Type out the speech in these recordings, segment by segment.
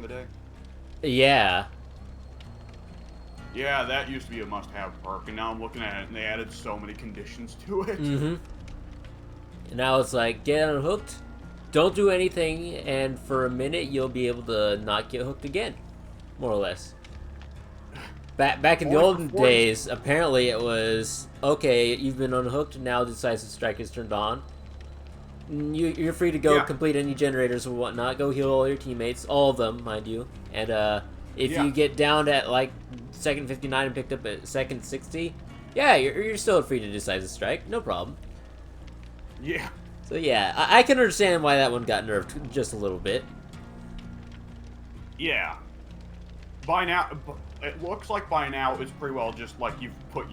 the day. Yeah. Yeah, that used to be a must-have perk, and now I'm looking at it, and they added so many conditions to it. Mm-hmm. And now it's like, get unhooked, don't do anything, and for a minute you'll be able to not get hooked again, more or less. Back in the olden days, apparently it was, okay, you've been unhooked, now Decisive Strike is turned on. You're free to go complete any generators or whatnot, go heal all your teammates, all of them, mind you. And if you get down at like second 59 and picked up at second 60, yeah, you're still free to Decisive Strike, no problem. Yeah. So yeah, I can understand why that one got nerfed just a little bit. Yeah. By now, it looks like by now it's pretty well just like you've put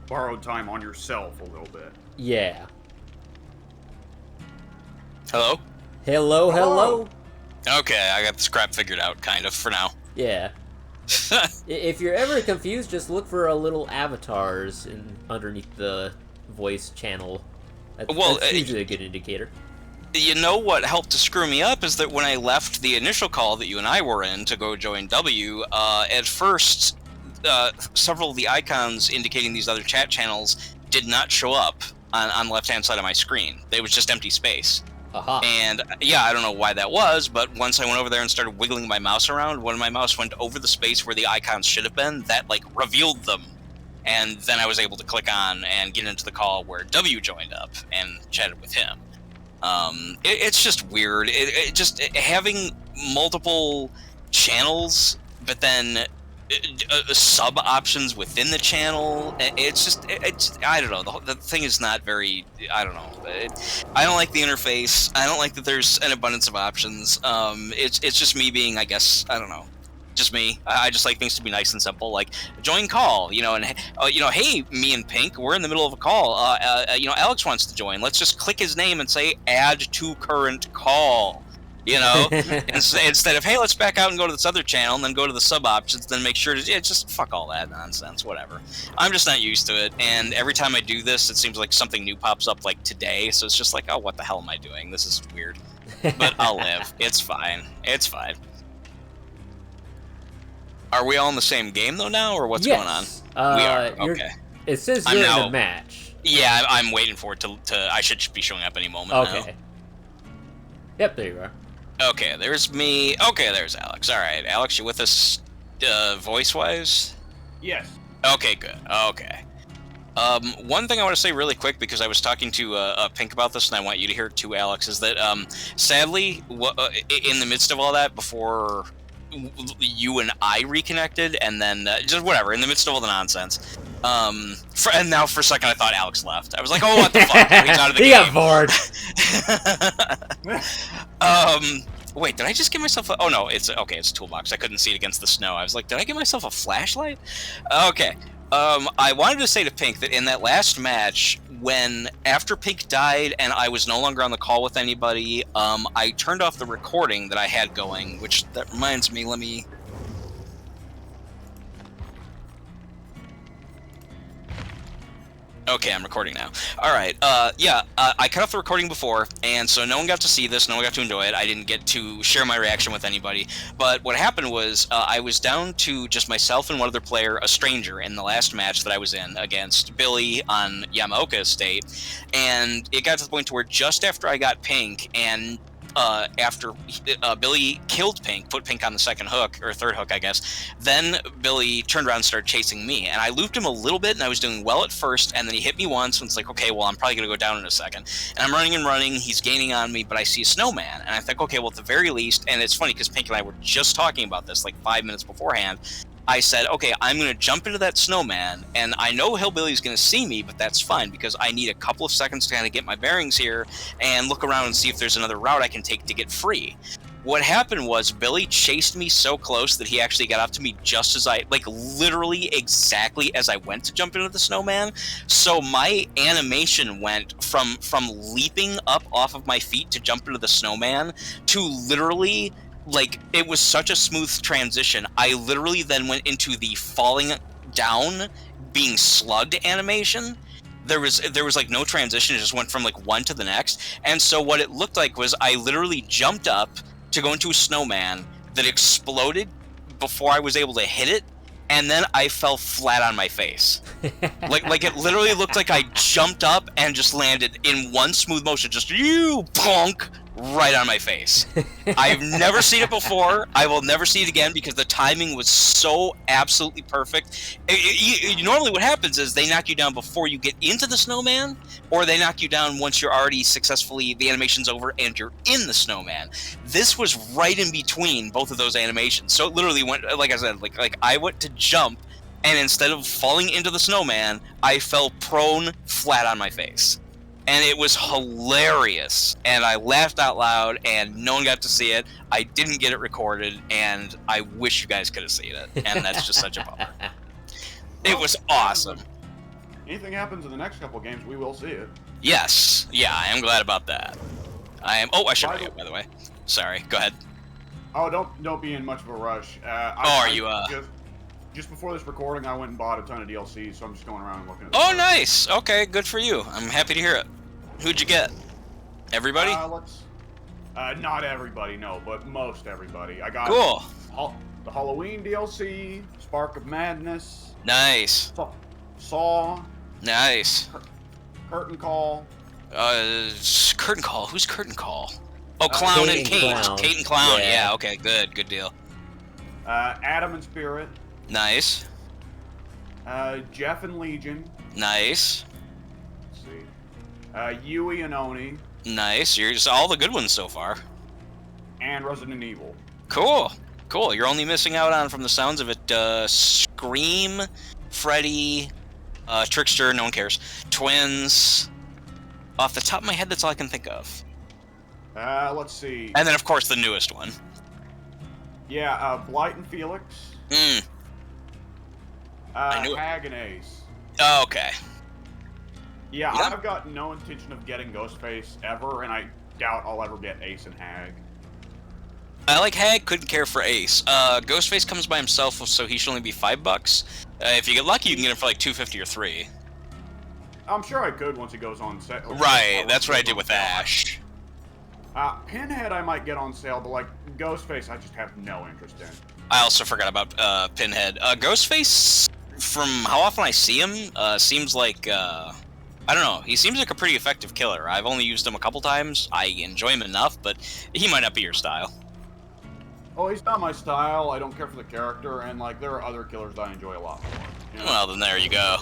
borrowed time on yourself a little bit. Yeah. Hello? Hello. Okay, I got this crap figured out, kind of, for now. Yeah. If you're ever confused, just look for a little avatars underneath the voice channel. That's usually a good indicator. You know what helped to screw me up is that when I left the initial call that you and I were in to go join W, at first, several of the icons indicating these other chat channels did not show up on the left-hand side of my screen. They was just empty space. Aha. And yeah, I don't know why that was, but once I went over there and started wiggling my mouse around, when my mouse went over the space where the icons should have been, that like revealed them. And then I was able to click on and get into the call where W joined up and chatted with him. It's just weird. It just having multiple channels, but then sub options within the channel. It's I don't know. The thing is not very. I don't know. I don't like the interface. I don't like that there's an abundance of options. It's just me being, I guess, I don't know. Just me. I just like things to be nice and simple, like join call, and hey, me and Pink, we're in the middle of a call. Alex wants to join. Let's just click his name and say add to current call. Instead of hey, let's back out and go to this other channel and then go to the sub options, then make sure to just fuck all that nonsense. Whatever. I'm just not used to it, and every time I do this, it seems like something new pops up, like today. So it's just like, oh, what the hell am I doing? This is weird. But I'll live. It's fine. It's fine. Are we all in the same game, though, now, or what's going on? We are, okay. It says you're in a match. Yeah, I'm waiting for it to I should be showing up any moment now. Okay. Yep, there you are. Okay, there's me. Okay, there's Alex. All right, Alex, you with us voice-wise? Yes. Okay, good. Okay. One thing I want to say really quick, because I was talking to Pink about this, and I want you to hear it too, Alex, is that, sadly, in the midst of all that, before you and I reconnected, and then just whatever in the midst of all the nonsense. And now for a second I thought Alex left. I was like, oh, what the fuck? He's out of the he game. Got bored. Wait, did I just give myself a... Oh no, it's Toolbox. I couldn't see it against the snow. I was like, did I give myself a flashlight? Okay. I wanted to say to Pink that in that last match, after Pink died and I was no longer on the call with anybody, I turned off the recording that I had going, which that reminds me, let me... Okay, I'm recording now. Alright, I cut off the recording before, and so no one got to see this, no one got to enjoy it. I didn't get to share my reaction with anybody. But what happened was, I was down to just myself and one other player, a stranger, in the last match that I was in against Billy on Yamaoka Estate. And it got to the point to where just after I got Pink, and after Billy killed Pink, put Pink on the second hook, or third hook, I guess, then Billy turned around and started chasing me. And I looped him a little bit, and I was doing well at first, and then he hit me once, and it's like, okay, well, I'm probably going to go down in a second. And I'm running and running, he's gaining on me, but I see a snowman. And I think, okay, well, at the very least, and it's funny, because Pink and I were just talking about this, like 5 minutes beforehand, I said, okay, I'm going to jump into that snowman, and I know Hillbilly's going to see me, but that's fine, because I need a couple of seconds to kind of get my bearings here and look around and see if there's another route I can take to get free. What happened was Billy chased me so close that he actually got up to me just as literally exactly as I went to jump into the snowman. So my animation went from leaping up off of my feet to jump into the snowman to literally... it was such a smooth transition. I literally then went into the falling down, being slugged animation. There was no transition. It just went from one to the next. And so what it looked like was I literally jumped up, to go into a snowman that exploded before I was able to hit it, and then I fell flat on my face. Like it literally looked like I jumped up and just landed in one smooth motion, just bonk, right on my face. I've never seen it before. I will never see it again because the timing was so absolutely perfect. Normally what happens is they knock you down before you get into the snowman, or they knock you down once you're already successfully, the animation's over and you're in the snowman. This was right in between both of those animations. So it literally went, like I said, like I went to jump, and instead of falling into the snowman, I fell prone flat on my face. And it was hilarious, and I laughed out loud, and no one got to see it. I didn't get it recorded, and I wish you guys could have seen it, and that's just such a bummer. It was awesome. Anything happens in the next couple of games, we will see it. Yes, yeah, I am glad about that. I am. Oh, I should write it, by the way. Sorry, go ahead. Oh, don't be in much of a rush. Are you? Just before this recording, I went and bought a ton of DLC, so I'm just going around and looking at Oh, nice! Okay, good for you. I'm happy to hear it. Who'd you get? Everybody? Not everybody, no, but most everybody. I got the Halloween DLC, Spark of Madness. Nice. Saw. Nice. Curtain Call. Curtain Call? Who's Curtain Call? Oh, Clown and Kate. Kate and Clown, yeah, okay, good deal. Adam and Spirit. Nice. Jeff and Legion. Nice. Let's see. Yui and Oni. Nice. You're just all the good ones so far. And Resident Evil. Cool. You're only missing out on, from the sounds of it, Scream, Freddy, Trickster, no one cares. Twins. Off the top of my head, that's all I can think of. Let's see. And then, of course, the newest one. Yeah, Blight and Felix. I knew it. Hag and Ace. Oh, okay. Yeah, I've got no intention of getting Ghostface ever, and I doubt I'll ever get Ace and Hag. I like Hag, couldn't care for Ace. Ghostface comes by himself, so he should only be $5. If you get lucky, you can get him for like $2.50 or $3. I'm sure I could once he goes on sale. Right, that's what I did with Ash. Pinhead I might get on sale, but like Ghostface I just have no interest in. I also forgot about Pinhead. Ghostface, from how often I see him, seems like, I don't know, he seems like a pretty effective killer. I've only used him a couple times. I enjoy him enough, but he might not be your style. Oh, he's not my style. I don't care for the character, and like there are other killers that I enjoy a lot more. You know? Well, then there you go.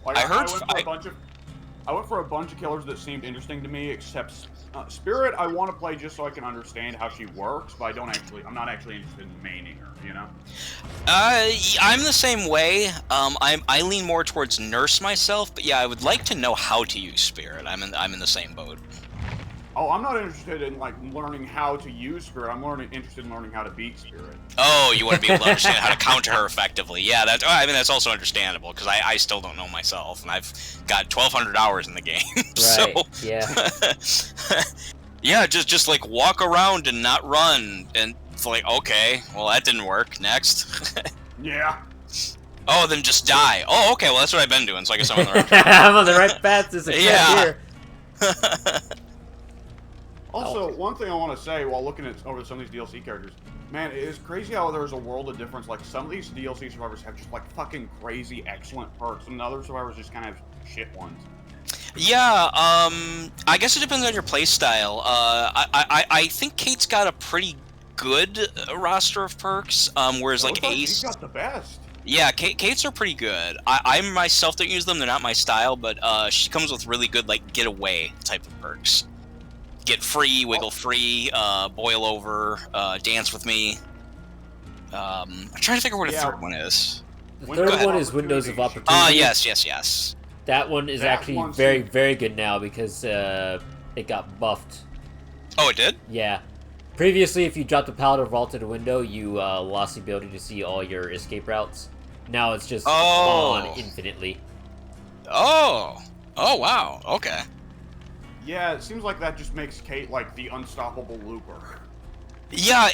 Like, I went for a bunch of killers that seemed interesting to me, except Spirit. I want to play just so I can understand how she works, but I'm not actually interested in maining her. You know. I'm the same way. I lean more towards Nurse myself, but yeah, I would like to know how to use Spirit. I'm in the same boat. Oh, I'm not interested in like learning how to use Spirit. I'm interested in learning how to beat Spirit. Oh, you want to be able to understand how to counter her effectively. Yeah, that's also understandable, because I still don't know myself, and I've got 1,200 hours in the game. Right, so, yeah. Yeah, just like walk around and not run, and it's like, okay, well that didn't work. Next. Yeah. Oh, then just die. Oh, okay, well that's what I've been doing, so I guess I'm on the right track. I'm on the right path to success here. Also, one thing I want to say while looking over some of these DLC characters, man, it is crazy how there's a world of difference. Like, some of these DLC survivors have just, like, fucking crazy excellent perks, and other survivors just kind of have shit ones. Yeah, I guess it depends on your playstyle. I think Kate's got a pretty good roster of perks, whereas, like, Ace... She's got the best. Yeah, Kate's are pretty good. I myself don't use them, they're not my style, but she comes with really good, like, get away type of perks. Get free, wiggle free, boil over, dance with me. I'm trying to figure out what the third one is. The third one is Windows of Opportunity. Yes. That one is actually very, very good now because it got buffed. Oh, it did? Yeah. Previously, if you dropped a pallet or vaulted a window, you lost the ability to see all your escape routes. Now it's just on infinitely. Oh, wow, okay. Yeah, it seems like that just makes Kate, like, the unstoppable looper. Yeah,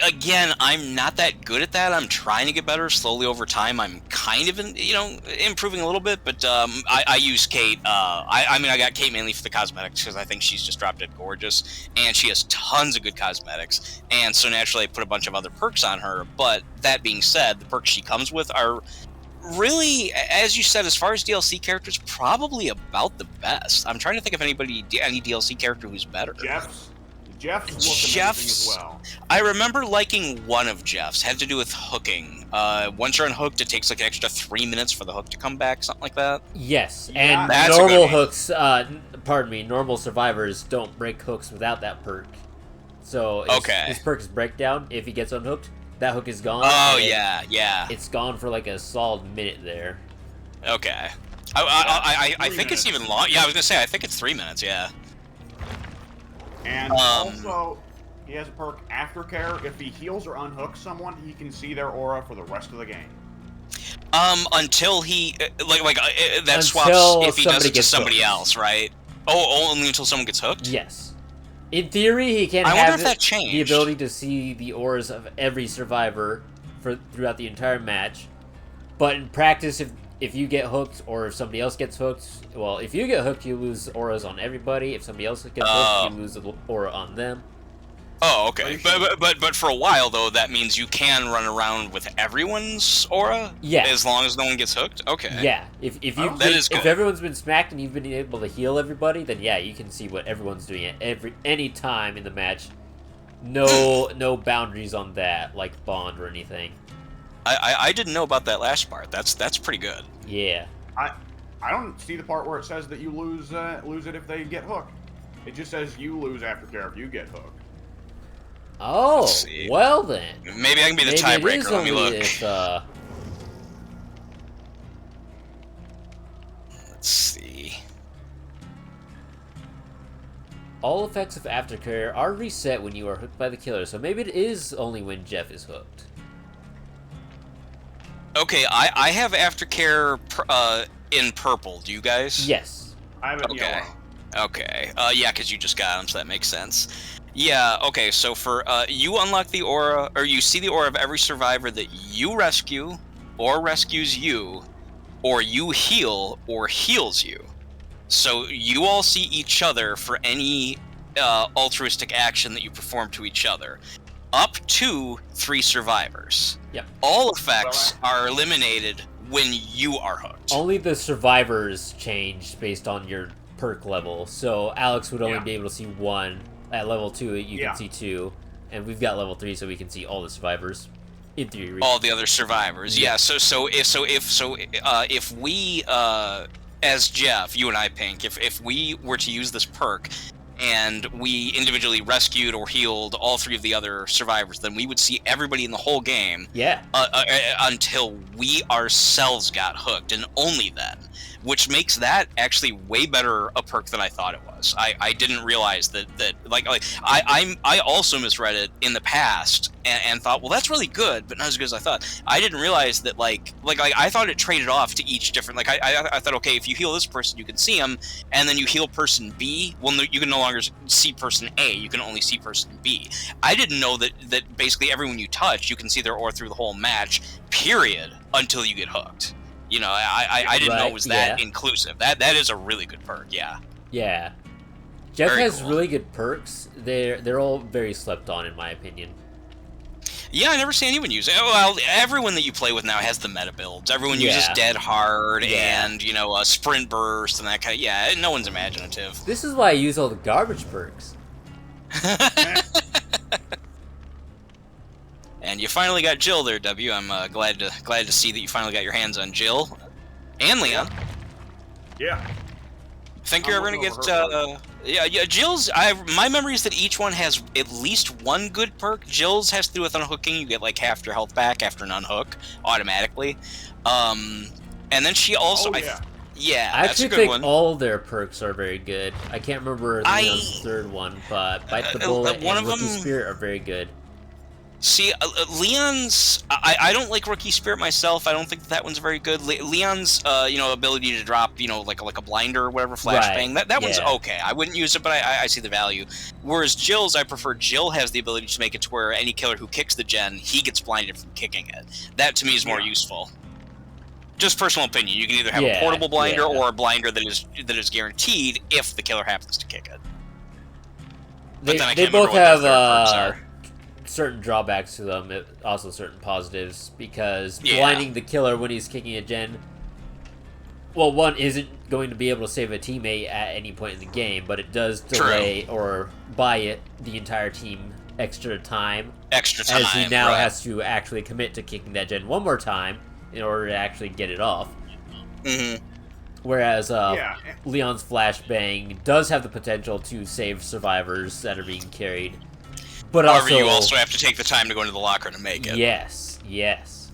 again, I'm not that good at that. I'm trying to get better slowly over time. I'm kind of, improving a little bit, but I use Kate. I mean, I got Kate mainly for the cosmetics because I think she's just drop dead gorgeous, and she has tons of good cosmetics. And so naturally, I put a bunch of other perks on her. But that being said, the perks she comes with are really, as you said, as far as DLC characters, probably about the best. I'm trying to think of any DLC character who's better. Jeff's look amazing as well. I remember liking one of Jeff's. Had to do with hooking. Once you're unhooked, it takes like an extra 3 minutes for the hook to come back, something like that. Yes, Yeah, and that's a normal good hooks, pardon me, normal survivors don't break hooks without that perk. So his perk is breakdown. If he gets unhooked, that hook is gone. Oh yeah. It's gone for like a solid minute there. Okay. I think it's even long. Yeah, I was gonna say I think it's 3 minutes. Yeah. And also, he has a perk Aftercare. If he heals or unhooks someone, he can see their aura for the rest of the game. Until he that Until swaps if he does somebody it to gets somebody hooked. else, right? Oh, only until someone gets hooked. Yes. In theory, he can I wonder have if that the changed. ability to see the auras of every survivor throughout the entire match. But in practice, if you get hooked or if somebody else gets hooked, well, if you get hooked, you lose auras on everybody. If somebody else gets hooked, you lose an aura on them. Oh, okay. But for a while though, that means you can run around with everyone's aura. Yeah. As long as no one gets hooked. Okay. Yeah. If good. everyone's been smacked and you've been able to heal everybody, then yeah, you can see what everyone's doing at any time in the match. No boundaries on that, like bond or anything. I didn't know about that last part. That's pretty good. Yeah. I don't see the part where it says that you lose it if they get hooked. It just says you lose Aftercare if you get hooked. Oh, Let's see. well then. Maybe I can be the Maybe it tiebreaker. is Let me only look. if, Let's see. all effects of Aftercare are reset when you are hooked by the killer, so maybe it is only when Jeff is hooked. Okay, I have Aftercare in purple. Do you guys? Yes. I have it Okay. yellow. Okay. Yeah, because you just got them, so that makes sense. Yeah. Okay. So for you unlock the aura, or you see the aura of every survivor that you rescue, or rescues you, or you heal, or heals you. So you all see each other for any altruistic action that you perform to each other. Up to 3 survivors. Yep. All effects are eliminated when you are hooked. Only the survivors changed based on your perk level. So Alex would only be able to see 1. At level 2, you can see 2. And we've got level 3, so we can see all the survivors. In theory. All the other survivors. Yeah. So if we as Jeff, you and I, Pink, if we were to use this perk and we individually rescued or healed all 3 of the other survivors, then we would see everybody in the whole game. Yeah. Until we ourselves got hooked, and only then. Which makes that actually way better a perk than I thought it was. I didn't realize that I also misread it in the past and thought, well, that's really good, but not as good as I thought. I didn't realize that like I thought it traded off to each different. Like I thought, okay, if you heal this person, you can see him, and then you heal person B, well, no, you can no longer see person A. You can only see person B. I didn't know that basically everyone you touch, you can see their aura through the whole match. Period. Until you get hooked. You know, I didn't know it was that inclusive. That is a really good perk, yeah. Yeah. Jeff Very has cool. really good perks. They're all very slept on, in my opinion. Yeah, I never see anyone use it. Well, everyone that you play with now has the meta builds. Everyone uses Dead Hard and, Sprint Burst and that kind of... Yeah, no one's imaginative. This is why I use all the garbage perks. And you finally got Jill there, W. I'm glad to see that you finally got your hands on Jill. And Leon. Yeah. Think you're ever gonna get Jill's. My memory is that each one has at least one good perk. Jill's has to do with unhooking. You get like half your health back after an unhook automatically. And then she also Oh, yeah. I that's a actually good think one. all their perks are very good. I can't remember Leon's third one, but Bite the Bullet one and of Rookie them- Spirit are very good. See, Leon's... I don't like Rookie Spirit myself. I don't think that one's very good. Leon's, ability to drop, like a blinder or whatever, flashbang, that one's okay. I wouldn't use it, but I see the value. Whereas Jill's, I prefer Jill has the ability to make it to where any killer who kicks the gen, he gets blinded from kicking it. That, to me, is more useful. Just personal opinion. You can either have a portable blinder or a blinder that is guaranteed if the killer happens to kick it. But then I can't both remember what have certain drawbacks to them, also certain positives, because blinding the killer when he's kicking a gen, well, one isn't going to be able to save a teammate at any point in the game, but it does delay or buy the entire team extra time. As he now has to actually commit to kicking that gen one more time in order to actually get it off. Whereas Leon's flashbang does have the potential to save survivors that are being carried. But however, you also have to take the time to go into the locker to make it. Yes, yes.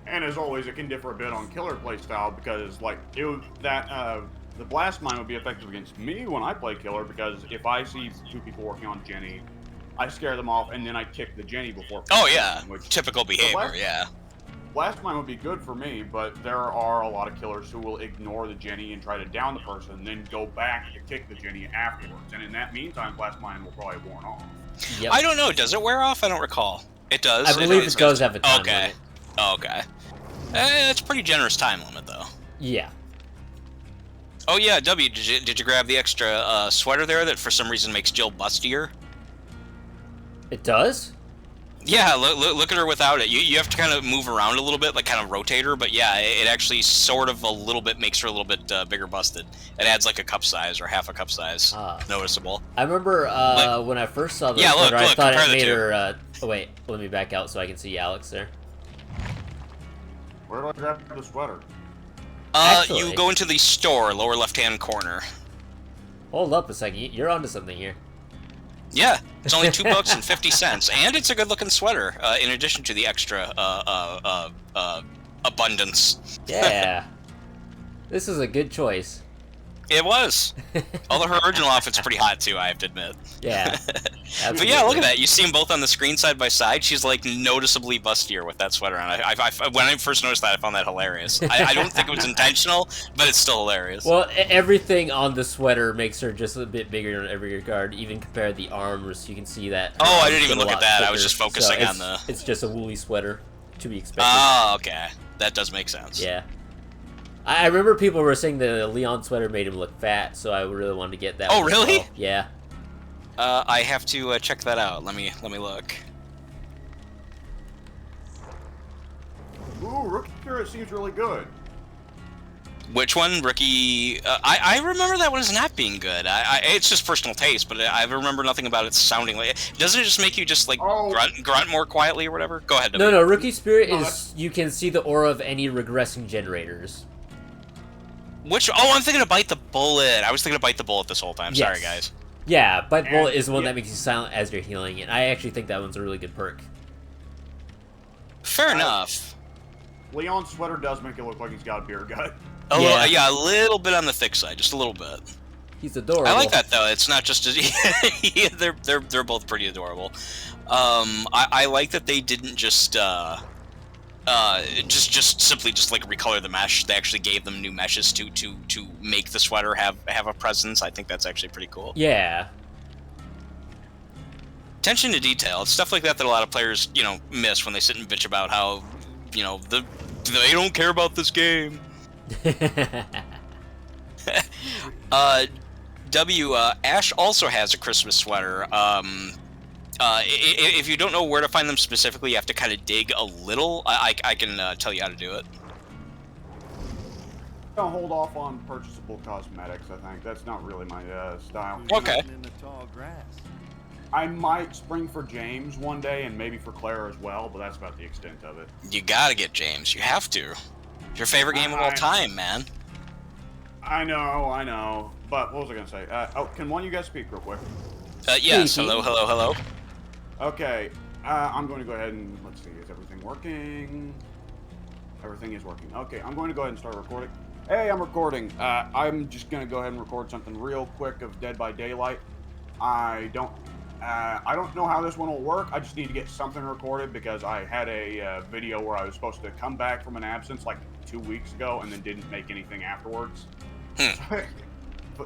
And as always, it can differ a bit on killer playstyle because, like, the blast mine would be effective against me when I play killer because if I see two people working on Jenny, I scare them off and then I kick the Jenny before. Typical behavior. Blast mine would be good for me, but there are a lot of killers who will ignore the Jenny and try to down the person, and then go back to kick the Jenny afterwards. And in that meantime, blast mine will probably have worn off. Yep. I don't know. Does it wear off? I don't recall. It does. I believe it does have a time limit. Okay. It's a pretty generous time limit, though. Yeah. Oh yeah, W. Did you grab the extra sweater there that for some reason makes Jill bustier? It does? Yeah, look at her without it. You have to kind of move around a little bit, like kind of rotate her, but yeah, it actually sort of a little bit makes her a little bit bigger busted. It adds like a cup size or half a cup size. Noticeable. I remember when I first saw the sweater, I thought it made her... oh wait, let me back out so I can see Alex there. Where do I grab the sweater? You go into the store, lower left-hand corner. Hold up a second, you're onto something here. Yeah, it's only $2.50, and it's a good-looking sweater. In addition to the extra abundance. Yeah, this is a good choice. It was. Although her original outfit's pretty hot too, I have to admit. Yeah. But yeah, look at that. You see them both on the screen side by side. She's like noticeably bustier with that sweater on. When I first noticed that, I found that hilarious. I don't think it was intentional, but it's still hilarious. Well, everything on the sweater makes her just a bit bigger in every regard, even compared to the arms. You can see that. Oh, I didn't even look at that. I was just focusing on the... It's just a woolly sweater, to be expected. Oh, okay. That does make sense. Yeah. I remember people were saying the Leon sweater made him look fat, so I really wanted to get that one. Oh, really? Well. Yeah. I have to check that out. Let me look. Ooh, Rookie Spirit seems really good. Which one? Rookie... I remember that one as not being good. It's just personal taste, but I remember nothing about it sounding like... Doesn't it just make you just, like, grunt more quietly or whatever? Go ahead, No, Rookie Spirit is... You can see the aura of any regressing generators. Which... Oh, I'm thinking of Bite the Bullet. I was thinking of Bite the Bullet this whole time. Yes. Sorry, guys. Yeah, Bite the Bullet is the one that makes you silent as you're healing, and I actually think that one's a really good perk. Fair enough. Leon's sweater does make it look like he's got a beer gut. A little bit on the thick side, just a little bit. He's adorable. I like that though. It's not just as yeah, they're both pretty adorable. I like that they didn't just simply like recolor the mesh. They actually gave them new meshes to make the sweater have a presence. I think that's actually pretty cool. Yeah. Attention to detail. It's stuff like that a lot of players, miss when they sit and bitch about how, they don't care about this game. Ash also has a Christmas sweater. If you don't know where to find them specifically, you have to kind of dig a little. I can tell you how to do it. I'll hold off on purchasable cosmetics, I think. That's not really my style. Okay. I might spring for James one day, and maybe for Claire as well, but that's about the extent of it. You gotta get James. You have to. It's your favorite game of all time, man. I know. But what was I gonna say? Can one of you guys speak real quick? Yes. Hello. Okay. I'm going to go ahead and let's see. Is everything working? Everything is working. Okay. I'm going to go ahead and start recording. Hey, I'm recording. I'm just gonna go ahead and record something real quick of Dead by Daylight. I don't I don't know how this one will work. I just need to get something recorded because I had a video where I was supposed to come back from an absence like 2 weeks ago and then didn't make anything afterwards. But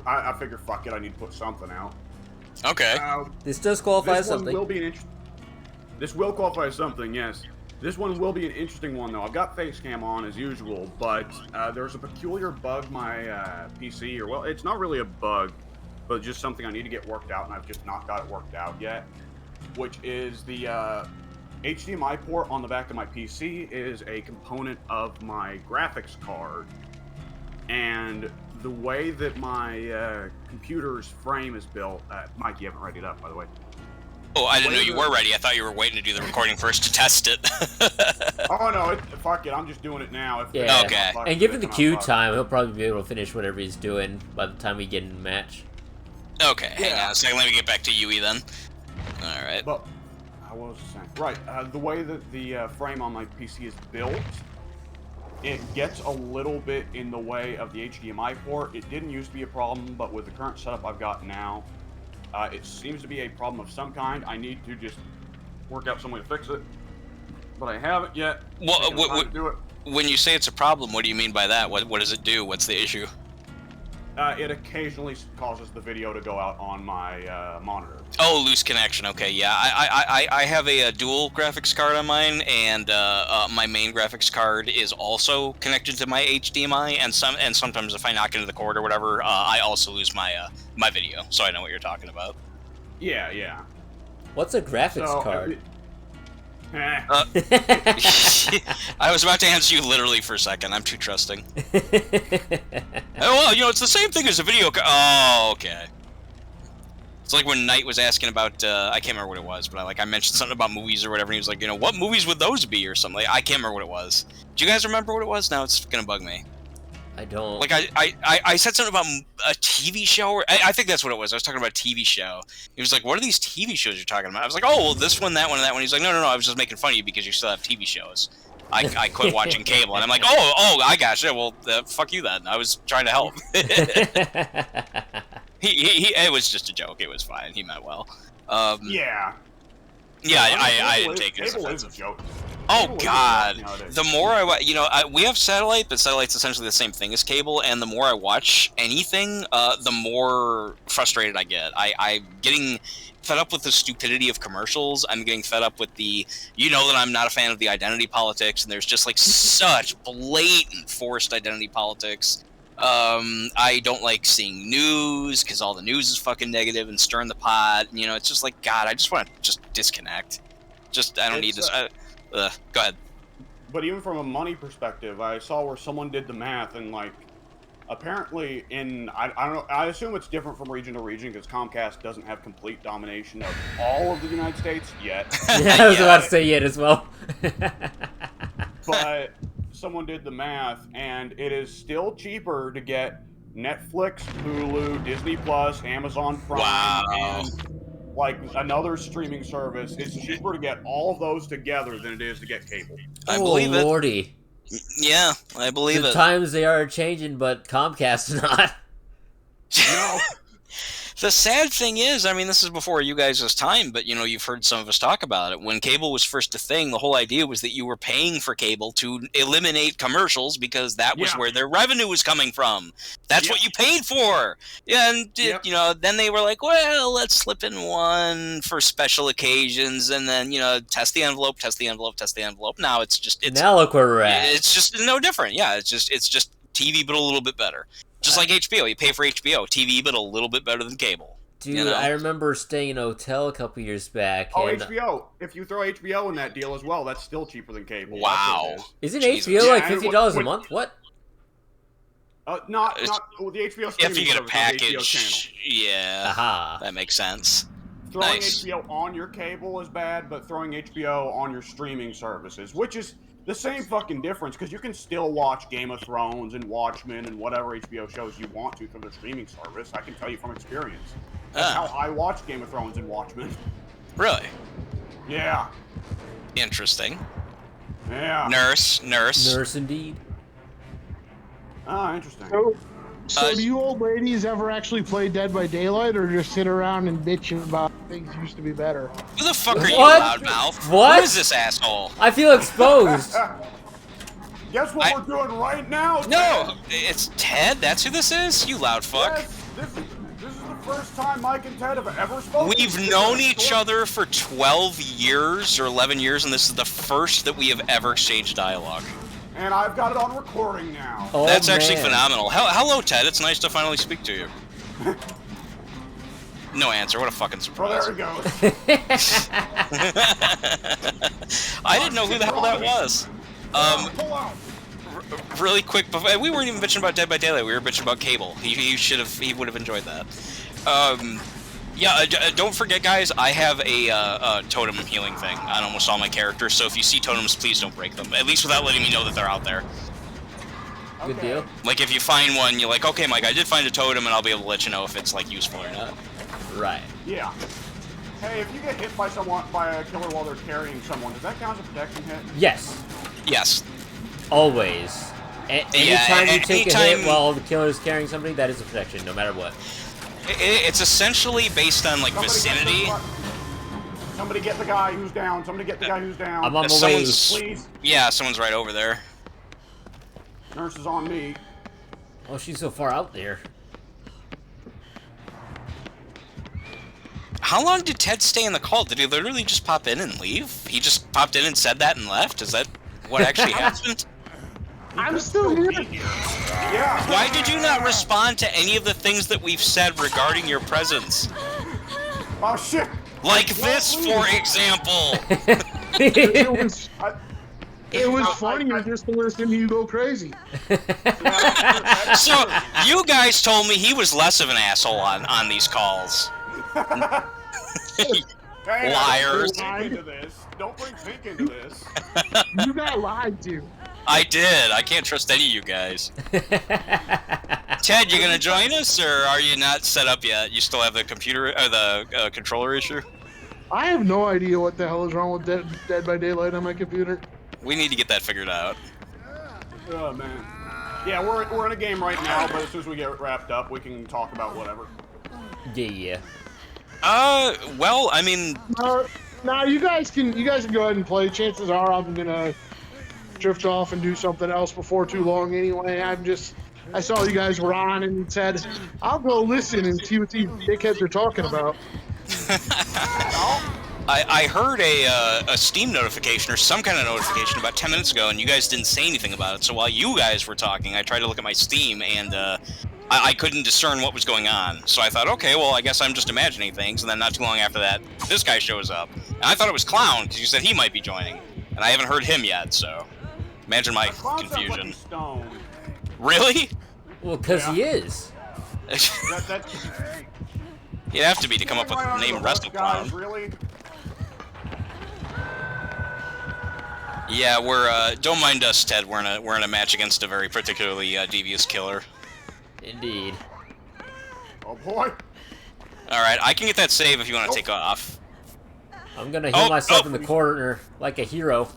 I figure, fuck it, I need to put something out. Okay. This does qualify as something. This will qualify as something, yes. This one will be an interesting one, though. I've got face cam on, as usual, but there's a peculiar bug my PC, or, well, it's not really a bug, but just something I need to get worked out, and I've just not got it worked out yet, which is the HDMI port on the back of my PC is a component of my graphics card, and the way that my computer's frame is built, Mike, you haven't read it up, by the way. Oh, I didn't know you were ready. I thought you were waiting to do the recording first to test it. Oh, no, fuck it. I'm just doing it now. Yeah. Okay. And given the queue time, he'll probably be able to finish whatever he's doing by the time we get in the match. Okay, hang on a second. Let me get back to Yui then. Alright. But, what was I saying? Right, the way that the frame on my PC is built, it gets a little bit in the way of the HDMI port. It didn't used to be a problem, but with the current setup I've got now, it seems to be a problem of some kind. I need to just work out some way to fix it, but I haven't yet. Well, do it. When you say it's a problem, what do you mean by that? What does it do? What's the issue? It occasionally causes the video to go out on my monitor. Oh, loose connection. Okay, yeah. I have a dual graphics card on mine, and my main graphics card is also connected to my HDMI, and sometimes if I knock into the cord or whatever, I also lose my my video. So I know what you're talking about. Yeah. What's a graphics card? I was about to answer you literally for a second. I'm too trusting. Oh, well, you know, it's the same thing as a video card. Oh, okay. It's like when Knight was asking about, I can't remember what it was, but I mentioned something about movies or whatever, and he was like, you know, what movies would those be or something? I can't remember what it was. Do you guys remember what it was? Now it's gonna bug me. I don't. Like, I said something about a TV show, or I think that's what it was. I was talking about a TV show. He was like, what are these TV shows you're talking about? I was like, oh, well, this one, that one, and that one. He's like, no, I was just making fun of you because you still have TV shows. I quit watching cable, and I'm like, oh, I gotcha. Well, fuck you then. I was trying to help. It was just a joke. It was fine. He meant well. Yeah. Yeah, I didn't take it as Cable is offensive. a joke. Oh God! The more we have satellite, but satellite's essentially the same thing as cable. And the more I watch anything, the more frustrated I get. I'm getting fed up with the stupidity of commercials. I'm getting fed up with the, that I'm not a fan of the identity politics, and there's just like such blatant forced identity politics. I don't like seeing news because all the news is fucking negative and stirring the pot. It's just like, God, I just want to just disconnect. I don't need this. Go ahead. But even from a money perspective, I saw where someone did the math, and apparently I don't know, I assume it's different from region to region because Comcast doesn't have complete domination of all of the United States yet. Yeah, I was about to say yet as well. But someone did the math, and it is still cheaper to get Netflix, Hulu, Disney Plus, Amazon Prime, and another streaming service. It's cheaper to get all of those together than it is to get cable. I believe it. Lordy. Yeah, I believe it. The times they are changing, but Comcast is not. No. The sad thing is, this is before you guys' time, but you've heard some of us talk about it. When cable was first a thing, the whole idea was that you were paying for cable to eliminate commercials because that was where their revenue was coming from. That's what you paid for. Yeah, and then they were like, well, let's slip in one for special occasions, and then test the envelope. Now now look where we're at. It's just no different. Yeah, it's just TV, but a little bit better. Just like HBO, you pay for HBO TV, but a little bit better than cable. Dude, I remember staying in a hotel a couple years back. Oh, HBO! If you throw HBO in that deal as well, that's still cheaper than cable. Wow! Isn't HBO like $50 a month? What? Not the HBO streaming if you get a package. channel. Yeah, that makes sense. Throwing HBO on your cable is bad, but throwing HBO on your streaming services, which is the same fucking difference, because you can still watch Game of Thrones and Watchmen and whatever HBO shows you want to through their streaming service. I can tell you from experience. That's how I watch Game of Thrones and Watchmen. Really? Yeah. Interesting. Yeah. Nurse indeed. Ah, interesting. So do you old ladies ever actually play Dead by Daylight, or just sit around and bitch about things used to be better. Who the fuck are you, What? loudmouth? What? Who is this asshole? I feel exposed. Guess what we're doing right now? No, it's Ted. That's who this is. You loud fuck. Yes, this is the first time Mike and Ted have ever spoken. We've known each other for 12 years or 11 years, and this is the first that we have ever exchanged dialogue. And I've got it on recording now. Oh, That's actually man. phenomenal. Hello, Ted. It's nice to finally speak to you. No answer. What a fucking Well, surprise. there it goes. I didn't know who the hell that was. Pull out. Really quick, we weren't even bitching about Dead by Daylight. We were bitching about Cable. He would have enjoyed that. Yeah, don't forget, guys. I have a totem healing thing on almost all my characters. So if you see totems, please don't break them. At least without letting me know that they're out there. Good deal. Like if you find one, you're like, okay, Mike, I did find a totem, and I'll be able to let you know if it's like useful or not. Right. Yeah. Hey, if you get hit by a killer while they're carrying someone, does that count as a protection hit? Yes. Yes. Always. Anytime you take a anytime- hit while the killer's carrying something, that is a protection, no matter what. It's essentially based on like vicinity. Somebody get the guy who's down. Somebody get the guy who's down. I'm on my way. Please. Yeah, someone's right over there. Nurse is on me. Oh, she's so far out there. How long did Ted stay in the call? Did he literally just pop in and leave? He just popped in and said that and left? Is that what actually happened? I'm still here. Yeah. Why did you not respond to any of the things that we've said regarding your presence? Oh shit. Like this, for example. It was funny just to listen to you go crazy. So, you guys told me he was less of an asshole on these calls. Hey, Liars. Don't bring Pink into this. Don't bring Pink into this. You got lied to. I did. I can't trust any of you guys. Ted, you gonna join us, or are you not set up yet? You still have the computer, or the controller issue? I have no idea what the hell is wrong with Dead by Daylight on my computer. We need to get that figured out. Oh man. Yeah, we're in a game right now, but as soon as we get wrapped up, we can talk about whatever. Yeah. Well, I mean, Now you guys can go ahead and play. Chances are I'm gonna drift off and do something else before too long anyway. I saw you guys were on and said, I'll go listen and see what these dickheads are talking about. I heard a Steam notification or some kind of notification about 10 minutes ago, and you guys didn't say anything about it. So while you guys were talking, I tried to look at my Steam, and I couldn't discern what was going on. So I thought, okay, well, I guess I'm just imagining things. And then not too long after that, this guy shows up. And I thought it was Clown, because you said he might be joining. And I haven't heard him yet, so imagine my Clown sounds like confusion. he's stoned. Really? Well, because he is. You'd have to be to come up with the name Wrestle Clown. Really? Yeah, we're don't mind us, Ted. We're in a match against a very particularly devious killer. Indeed. Oh boy. All right, I can get that save if you want to take off. I'm gonna heal myself in the corner like a hero.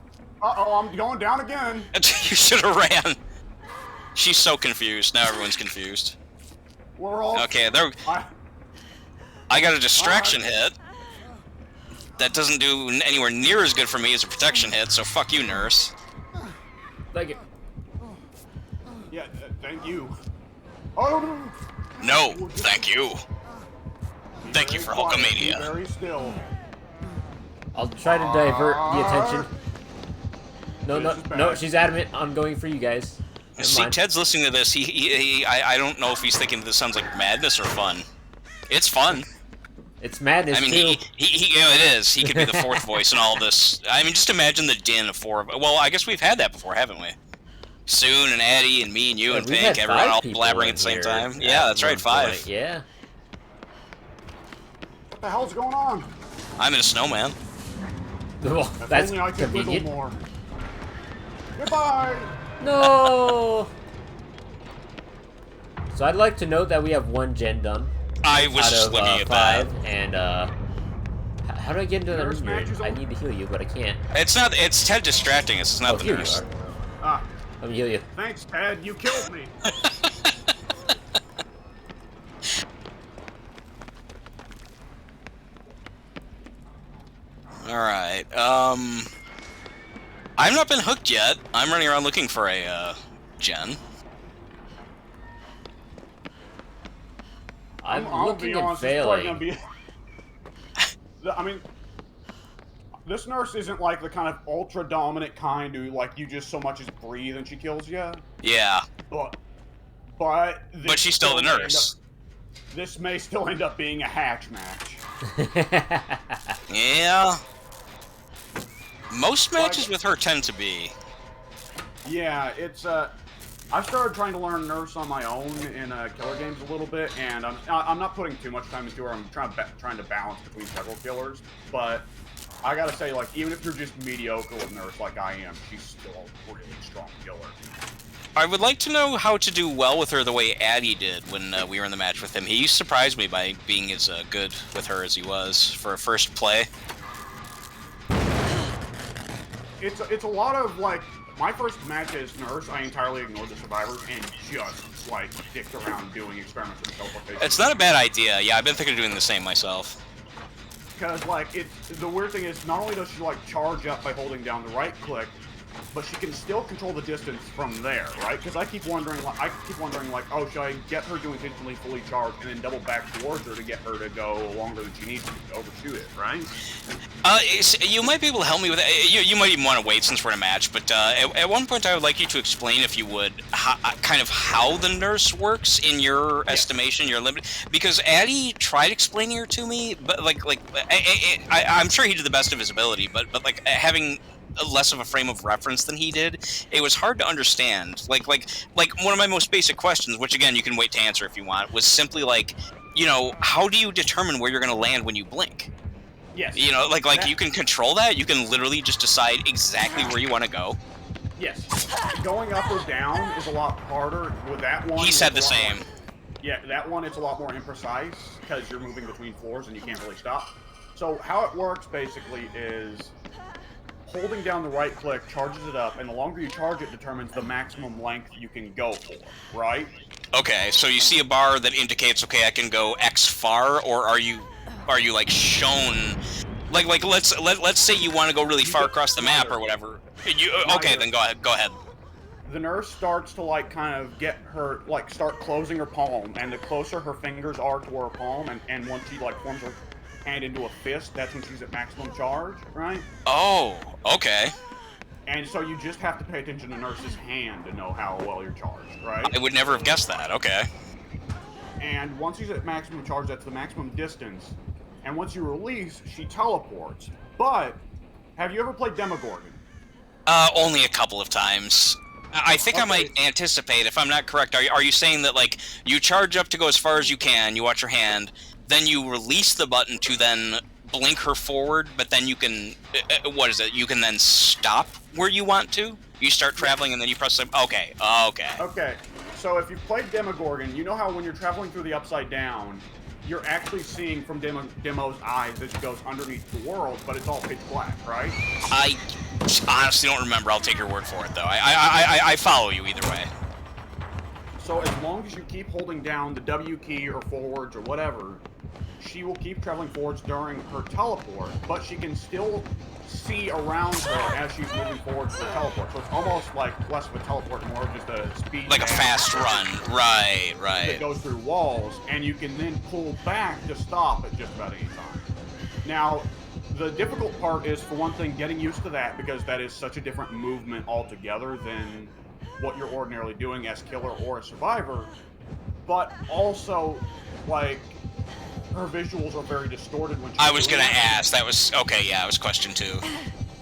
Uh-oh, I'm going down again. You should have ran. She's so confused. Now everyone's confused. We're all... Okay, there. I got a distraction hit. That doesn't do anywhere near as good for me as a protection hit, so fuck you, nurse. Thank you. Yeah, thank you. Oh, No, thank you. Thank you for Hulkamania. Be very still. I'll try to divert the attention. No, This is no, bad. she's adamant on going for you guys. Never See, mind. Ted's listening to this. I don't know if he's thinking this sounds like madness or fun. It's fun. It's madness, I mean, too. you know, it is. He could be the fourth voice in all this. I mean, just imagine the din of four. Well, I guess we've had that before, haven't we? Soon and Addie and me and you Yeah, and we've Pink, had everyone 5 all people blabbering in at the same here time. Yeah, that's right, one 5. point, Yeah. What the hell's going on? I'm in a snowman. Well, If that's only I could wiggle convenient. more. Goodbye. No. So I'd like to note that we have 1 gen done I was out just of looking at 5, that. and how do I get into that Nurse room you're in? matches I on- need to heal you, but I can't. It's Ted distracting us. It's not Oh, the here you nurse. are. Ah, Let me heal you. thanks, Ted. You killed me. Alright, I've not been hooked yet. I'm running around looking for a, gen. I'm gonna looking be and honest, it's probably failing. gonna be... I mean, this nurse isn't like the kind of ultra dominant kind who like you just so much as breathe and she kills you. Yeah. But she's still the nurse. This may still end up being a hatch match. Yeah. Most matches with her tend to be. Yeah, it's I've started trying to learn nurse on my own in killer games a little bit, and I'm not putting too much time into her. I'm trying to balance between several killers, but I gotta say, like, even if you're just mediocre with nurse like I am, she's still a really strong killer. I would like to know how to do well with her the way Addy did when we were in the match with him. He surprised me by being as good with her as he was for a first play. It's a lot of, like, my first match as nurse, I entirely ignored the survivors and just, like, dicked around doing experiments with teleportation. It's not a bad idea. Yeah, I've been thinking of doing the same myself. Because, like, the weird thing is, not only does she, like, charge up by holding down the right click, but she can still control the distance from there, right? Because I keep wondering, like, oh, should I get her to intentionally fully charge and then double back towards her to get her to go longer than she needs to overshoot it, right? You might be able to help me with that. You might even want to wait since we're in a match, but at one point I would like you to explain, if you would, kind of how the nurse works in your estimation, your limit. Because Addy tried explaining her to me, but I'm sure he did the best of his ability, but like having less of a frame of reference than he did, it was hard to understand. Like one of my most basic questions, which again you can wait to answer if you want, was simply like, you know, how do you determine where you're going to land when you blink? Yes. You know, like you can control that. You can literally just decide exactly where you want to go. Yes. Going up or down is a lot harder with that one. He said the same. Yeah, that one it's a lot more imprecise because you're moving between floors and you can't really stop. So how it works basically is holding down the right click charges it up, and the longer you charge it determines the maximum length you can go for, right? Okay, so you see a bar that indicates, okay, I can go X far, or are you like shown, like let's say you want to go really far across the map or whatever. Okay, then go ahead. The nurse starts to like kind of get her, like start closing her palm, and the closer her fingers are to her palm, and once she like forms her hand into a fist, that's when she's at maximum charge, right? Oh, okay. And so you just have to pay attention to nurse's hand to know how well you're charged, right? I would never have guessed that. Okay. And once she's at maximum charge, that's the maximum distance. And once you release, she teleports. But have you ever played Demogorgon? Only a couple of times. I think I might anticipate, if I'm not correct. Are you saying that like you charge up to go as far as you can, you watch your hand, then you release the button to then blink her forward, but then you can, what is it? You can then stop where you want to? You start traveling and then you press the, okay. Okay, so if you've played Demogorgon, you know how when you're traveling through the Upside Down, you're actually seeing from Demo's eyes as she goes underneath the world, but it's all pitch black, right? I honestly don't remember. I'll take your word for it, though. I follow you either way. So as long as you keep holding down the W key or forwards or whatever, she will keep traveling forwards during her teleport, but she can still see around her as she's moving forwards to the teleport. So it's almost like less of a teleport and more of just a speed. Like a fast run. Right. That goes through walls, and you can then pull back to stop at just about any time. Now, the difficult part is, for one thing, getting used to that, because that is such a different movement altogether than what you're ordinarily doing as killer or a survivor. But also, like, her visuals are very distorted when she's I was gonna ask. That was okay. Yeah, that was question 2.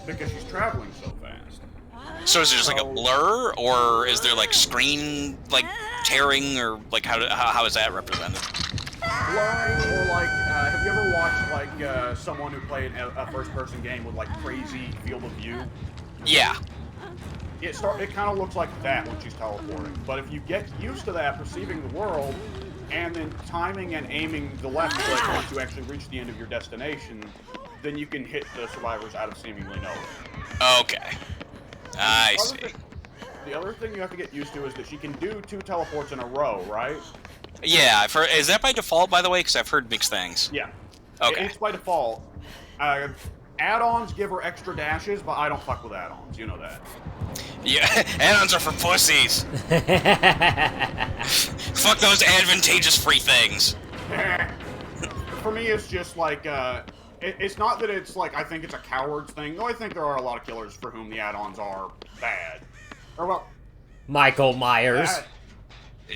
Because she's traveling so fast. So is it just like a blur, or is there like screen like tearing, or like how is that represented? Blurring, or like have you ever watched like someone who played a first-person game with like crazy field of view? Yeah. It kind of looks like that when she's teleporting. But if you get used to that, perceiving the world, and then timing and aiming the left click once you actually reach the end of your destination, then you can hit the survivors out of seemingly nowhere. Okay. I see. The other thing you have to get used to is that she can do 2 teleports in a row, right? Yeah, I've heard. Is that by default, by the way? Because I've heard mixed things. Yeah. Okay. It's by default. Add-ons give her extra dashes, but I don't fuck with add-ons. You know that. Yeah, add-ons are for pussies. Fuck those advantageous free things. For me, it's just like, it's not that it's like, I think it's a coward's thing, though I think there are a lot of killers for whom the add-ons are bad. Or, well... Michael Myers.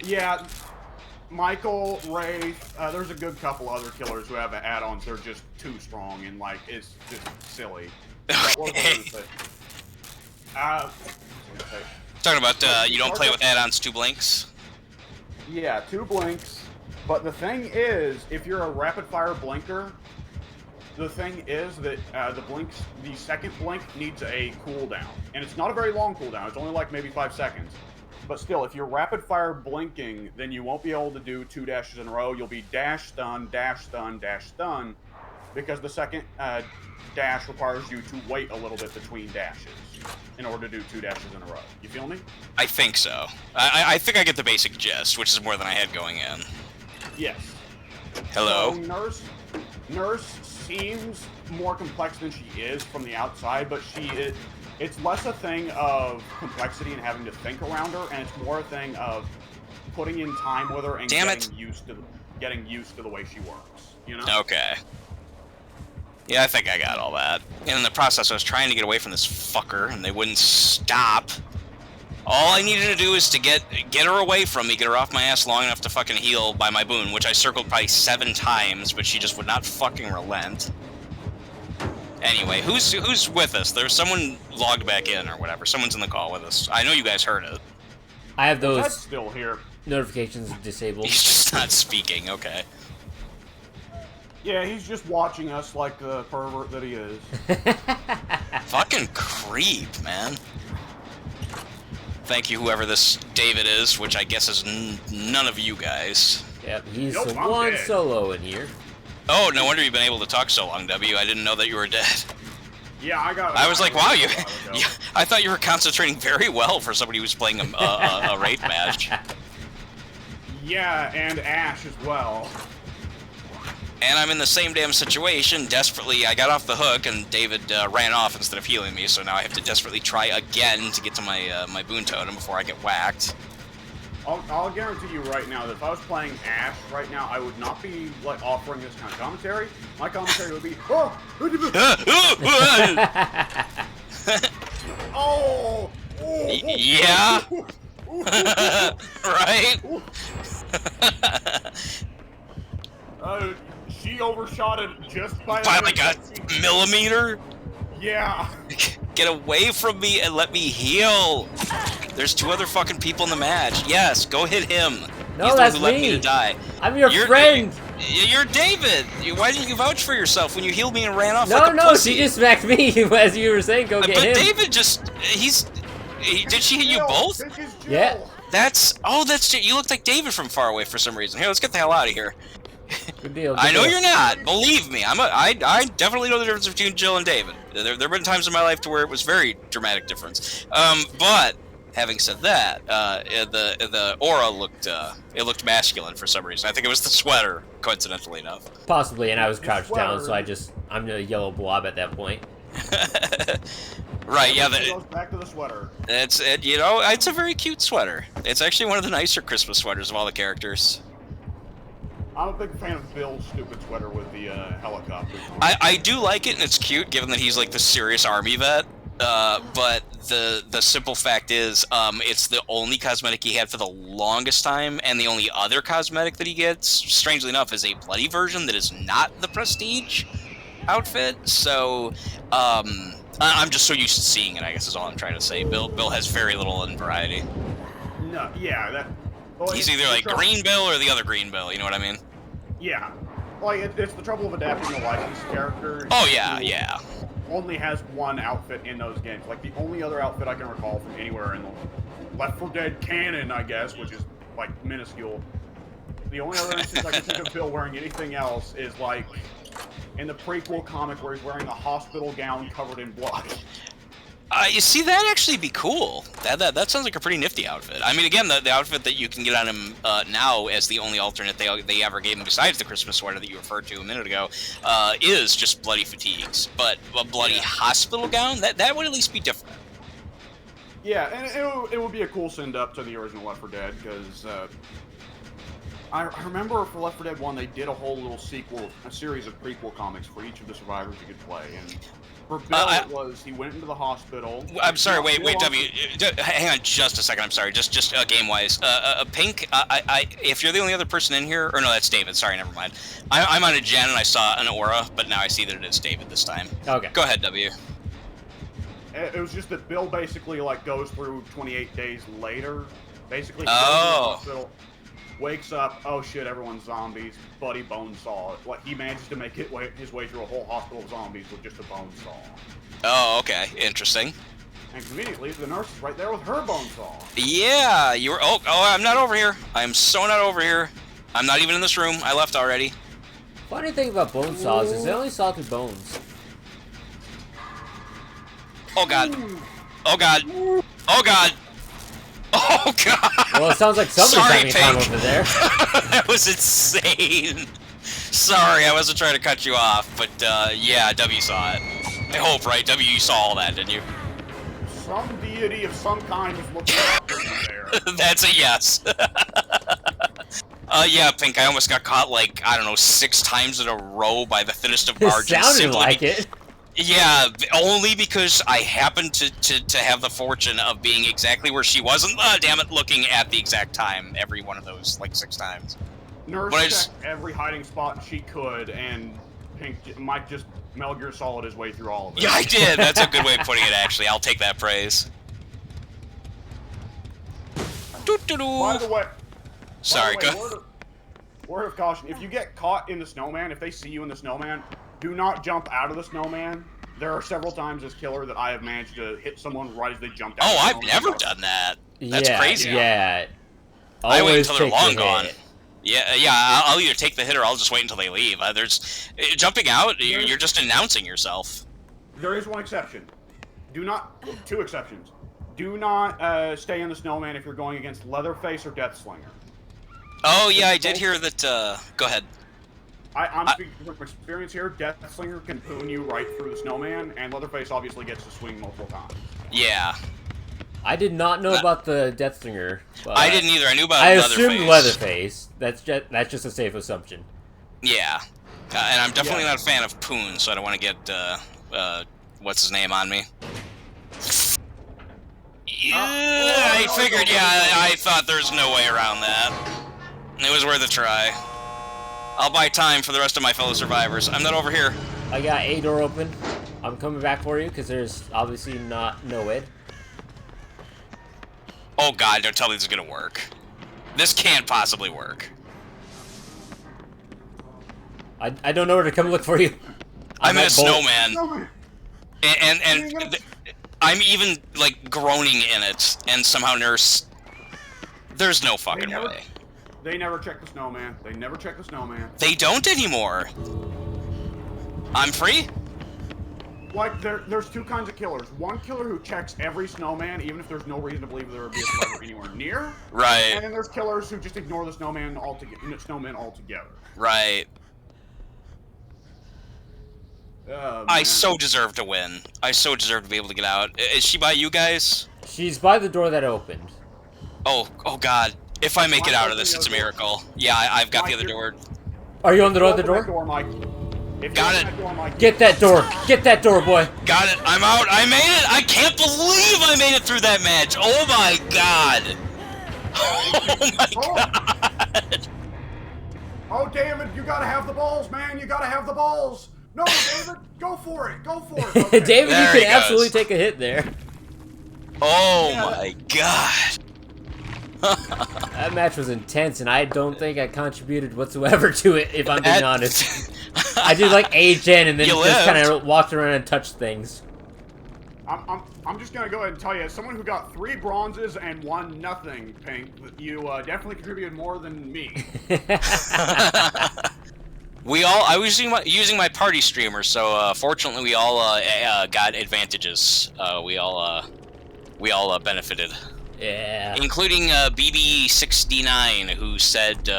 Yeah, Michael, Wraith, there's a good couple other killers who have add-ons, they're just too strong, and, like, it's just silly. What was I gonna say? Talking about, you don't play with add-ons 2 blinks? Yeah, 2 blinks. But the thing is, if you're a rapid-fire blinker, the thing is that the second blink needs a cooldown. And it's not a very long cooldown, it's only like maybe 5 seconds. But still, if you're rapid-fire blinking, then you won't be able to do 2 dashes in a row. You'll be dash, stun, dash, stun, dash, stun, because the second dash requires you to wait a little bit between dashes in order to do 2 dashes in a row. You feel me? I think so. I think I get the basic gist, which is more than I had going in. Yes. Hello? So Nurse seems more complex than she is from the outside, but it's less a thing of complexity and having to think around her, and it's more a thing of putting in time with her and getting used to the way she works. You know? Okay. Yeah, I think I got all that. And in the process, I was trying to get away from this fucker, and they wouldn't stop. All I needed to do is to get her away from me, get her off my ass long enough to fucking heal by my boon, which I circled probably 7 times, but she just would not fucking relent. Anyway, who's with us? There's someone logged back in or whatever. Someone's in the call with us. I know you guys heard it. I have those That's still here. notifications disabled. He's just not speaking, okay. Yeah, he's just watching us like the pervert that he is. Fucking creep, man. Thank you, whoever this David is, which I guess is none of you guys. Yep, he's Nope, the I'm one dead. solo in here. Oh, no wonder you've been able to talk so long, W. I didn't know that you were dead. Yeah, I was like, wow, I thought you were concentrating very well for somebody who's playing a Wraith match. Yeah, and Ash as well. And I'm in the same damn situation. Desperately, I got off the hook, and David ran off instead of healing me, so now I have to desperately try again to get to my my boon totem before I get whacked. I'll guarantee you right now that if I was playing Ash right now, I would not be like offering this kind of commentary. My commentary would be, oh, oh, yeah, right. She overshot it just by like a millimeter. Yeah. Get away from me and let me heal. There's 2 other fucking people in the match. Yes, go hit him. No, He's the that's one who left me. me to die. I'm your friend. You're David. Why didn't you vouch for yourself when you healed me and ran off No, like a no, pussy? she just smacked me as you were saying. Go get but him. David just, did she hit you both? Yeah. That's you looked like David from far away for some reason. Here, let's get the hell out of here. Good deal. I know you're not. Believe me, I definitely know the difference between Jill and David. There've been times in my life to where it was very dramatic difference. But having said that, the aura looked masculine for some reason. I think it was the sweater, coincidentally enough. Possibly, and I was crouched down, so I'm the yellow blob at that point. Right, yeah. It goes back to the sweater. It's a very cute sweater. It's actually one of the nicer Christmas sweaters of all the characters. I'm a big fan of Bill's stupid sweater with the helicopter. I do like it, and it's cute, given that he's like the serious army vet. But the simple fact is, it's the only cosmetic he had for the longest time, and the only other cosmetic that he gets, strangely enough, is a bloody version that is not the Prestige outfit. So, I'm just so used to seeing it, I guess is all I'm trying to say. Bill has very little in variety. No, yeah, that... Well, He's either like Green Bill or the other Green Bill, you know what I mean? Yeah. Like, it's the trouble of adapting a licensed character. Oh, yeah, yeah. Only has one outfit in those games. Like, the only other outfit I can recall from anywhere in the Left 4 Dead canon, I guess, which is, like, minuscule. The only other instance I can think of Bill wearing anything else is, like, in the prequel comic where he's wearing a hospital gown covered in blood. You see, that'd actually be cool. That sounds like a pretty nifty outfit. I mean, again, the outfit that you can get on him now as the only alternate they ever gave him besides the Christmas sweater that you referred to a minute ago is just bloody fatigues. But a bloody hospital gown, that would at least be different. Yeah, and it would be a cool send-up to the original Left 4 Dead, because I remember for Left 4 Dead 1, they did a whole little sequel, a series of prequel comics for each of the survivors you could play, and for Bill, it was, he went into the hospital. I'm sorry, wait, W, hang on just a second, I'm sorry, just game-wise. Pink, if you're the only other person in here, or no, that's David, sorry, never mind. I'm on a gen and I saw an aura, but now I see that it is David this time. Okay. Go ahead, W. It was just that Bill basically, like, goes through 28 days later, basically, goes to the hospital, wakes up, oh shit, everyone's zombies, Buddy Bonesaw. Like, he manages to make his way through a whole hospital of zombies with just a bone saw. Oh, okay, interesting. And conveniently, the nurse is right there with her bone saw. Yeah, you were, oh, I'm not over here. I am so not over here. I'm not even in this room, I left already. Funny thing about bone saws is they only saw through bones. Oh god. Oh god. Oh god. Oh god. Well, it sounds like somebody's having a time over there. That was insane. Sorry, I wasn't trying to cut you off, but yeah, W saw it. I hope, right? W, you saw all that, didn't you? Some deity of some kind was looking out there. That's a yes. Yeah, Pink, I almost got caught, like, I don't know, 6 times in a row by the thinnest of margins. It sounded like it. Yeah, only because I happened to have the fortune of being exactly where she was, and damn it, looking at the exact time every one of those, like, 6 times. Nurse checked every hiding spot she could, and Mike just Metal Gear Solid his way through all of it. Yeah, I did. That's a good way of putting it, actually. I'll take that praise. By the way... Sorry, go. Word of caution, if you get caught in the snowman, if they see you in the snowman, do not jump out of the snowman. There are several times as killer that I have managed to hit someone right as they jumped out. Oh, I've never done that. That's crazy. Yeah. I wait until they're long gone. Yeah, I'll either take the hit or I'll just wait until they leave. There's jumping out. You're just announcing yourself. There is one exception. Do not. 2 exceptions. Do not stay in the snowman if you're going against Leatherface or Deathslinger. Oh yeah, I did hear that. Go ahead. I'm speaking from experience here. Deathslinger can poon you right through the snowman, and Leatherface obviously gets to swing multiple times. Yeah. I did not know about the Deathslinger. I didn't either. I knew about Leatherface. I assumed Leatherface. That's just a safe assumption. Yeah. And I'm definitely not a fan of poon, so I don't want to get what's his name on me. Yeah, I figured. Yeah, I thought there's no way around that. It was worth a try. I'll buy time for the rest of my fellow survivors. I'm not over here. I got a door open. I'm coming back for you because there's obviously no Ed. Oh god, don't tell me this is gonna work. This can't possibly work. I don't know where to come look for you. I'm in a snowman. And I'm even, like, groaning in it, and somehow Nurse... There's no fucking way. They never check the snowman. They never check the snowman. They don't anymore. I'm free? Like, there's 2 kinds of killers. One killer who checks every snowman, even if there's no reason to believe there would be a survivor anywhere near. Right. And then there's killers who just ignore the snowmen altogether. Right. I so deserve to win. I so deserve to be able to get out. Is she by you guys? She's by the door that opened. Oh god. If I make it out of this, it's a miracle. Yeah, I've got the other door. Are you on the other door? Got it. Get that door. Get that door, boy. Got it. I'm out. I made it. I can't believe I made it through that match. Oh my god. Oh my god. Oh, David, you gotta have the balls, man. You gotta have the balls. No, David, go for it. Go for it. Okay. David, you can absolutely take a hit there. Oh my god. That match was intense, and I don't think I contributed whatsoever to it, if I'm being honest. I did like a gen and then just kind of walked around and touched things. I'm just gonna go ahead and tell you, as someone who got 3 bronzes and 1 nothing, Pink, you definitely contributed more than me. I was using my party streamer, so fortunately we all got advantages. We all benefited. Yeah. Including BB69, who said,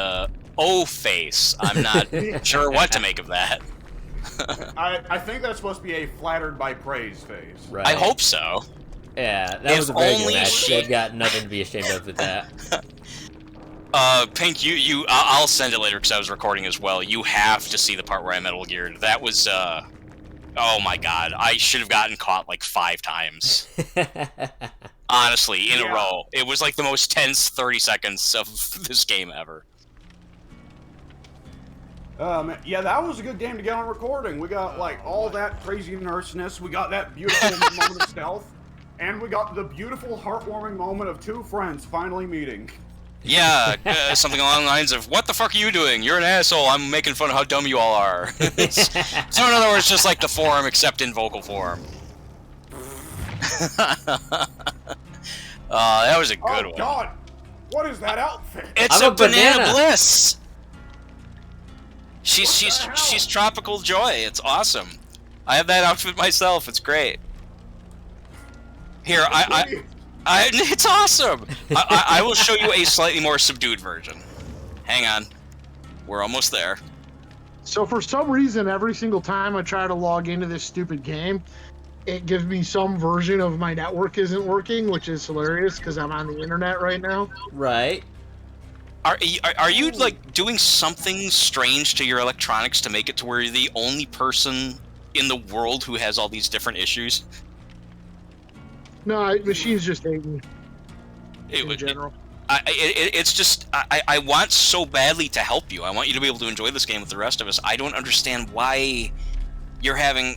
"Oh, face." I'm not sure what to make of that. I think that's supposed to be a flattered by praise face. Right. I hope so. Yeah, that If was a very good only match. she- They've got nothing to be ashamed of with that. Pink, I'll send it later because I was recording as well. You have to see the part where I Metal Geared. That was, oh my god. I should have gotten caught like 5 times. Honestly, in a row. It was like the most tense 30 seconds of this game ever. Yeah, that was a good game to get on recording. We got like all that crazy nurseness. We got that beautiful moment of stealth, and we got the beautiful, heartwarming moment of 2 friends finally meeting. Yeah, something along the lines of, "What the fuck are you doing? You're an asshole. I'm making fun of how dumb you all are." So in other words, just like the forum, except in vocal form. That was a good one. Oh god! What is that outfit? It's I'm a a banana banana. bliss. She's tropical joy. It's awesome. I have that outfit myself. It's great. Here, it's awesome. I will show you a slightly more subdued version. Hang on. We're almost there. So for some reason, every single time I try to log into this stupid game, it gives me some version of my network isn't working, which is hilarious because I'm on the internet right now. Right. Are you like doing something strange to your electronics to make it to where you're the only person in the world who has all these different issues? No, machines just hate me in It, general. it's just I want so badly to help you. I want you to be able to enjoy this game with the rest of us. I don't understand why you're having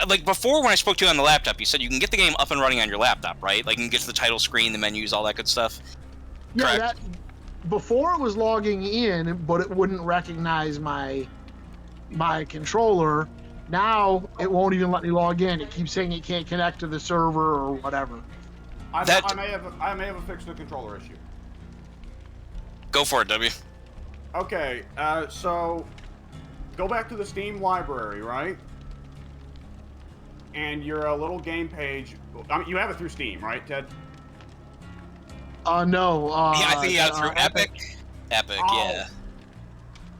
like before when I spoke to you on the laptop. You said you can get the game up and running on your laptop, right? Like you can get to the title screen, the menus, all that good stuff. Yeah, Correct. that before it was logging in, but it wouldn't recognize my controller. Now it won't even let me log in. It keeps saying it can't connect to the server or whatever. I may have fixed the controller issue. Go for it, W. Okay, so go back to the Steam library, right? And your little game page. I mean, you have it through Steam, right, Ted? No. Yeah, I think you got it through Epic. Epic, Oh.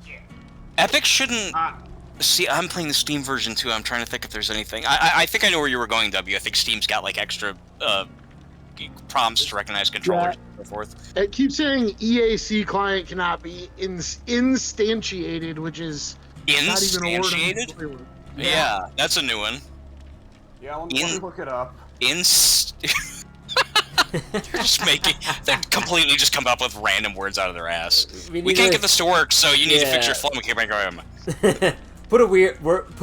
yeah. Epic shouldn't. See, I'm playing the Steam version too. I'm trying to think if there's anything. I think I know where you were going, W. I think Steam's got like extra prompts to recognize controllers and so forth. It keeps saying EAC client cannot be instantiated, which is not even a word. Instantiated? Yeah, that's a new one. Yeah, let me look it up. They're completely just come up with random words out of their ass. We We need can't to- get this to work, so you need to fix your Yeah. phone. Put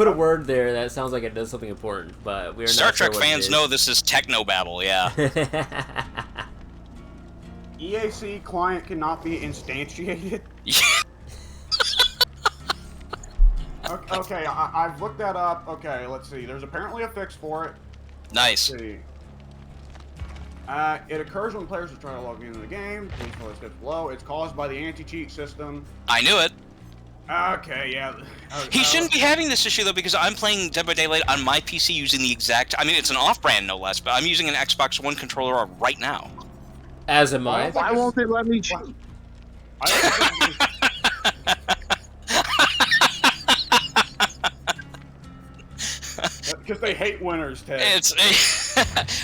a word there that sounds like it does something important, but we're Star not sure Trek what it fans is. know this is technobabble, yeah. EAC client cannot be instantiated. Okay, I've looked that up. Okay, let's see. There's apparently a fix for it. Nice. Let's see. It occurs when players are trying to log into the game. Please follow the steps below. It's caused by the anti-cheat system. I knew it. Okay, yeah. He shouldn't be having this issue though, because I'm playing Dead by Daylight on my PC using the exact. I mean, it's an off-brand no less, but I'm using an Xbox One controller right now. As am I. Why won't they let me cheat? Because they hate winners, Ted.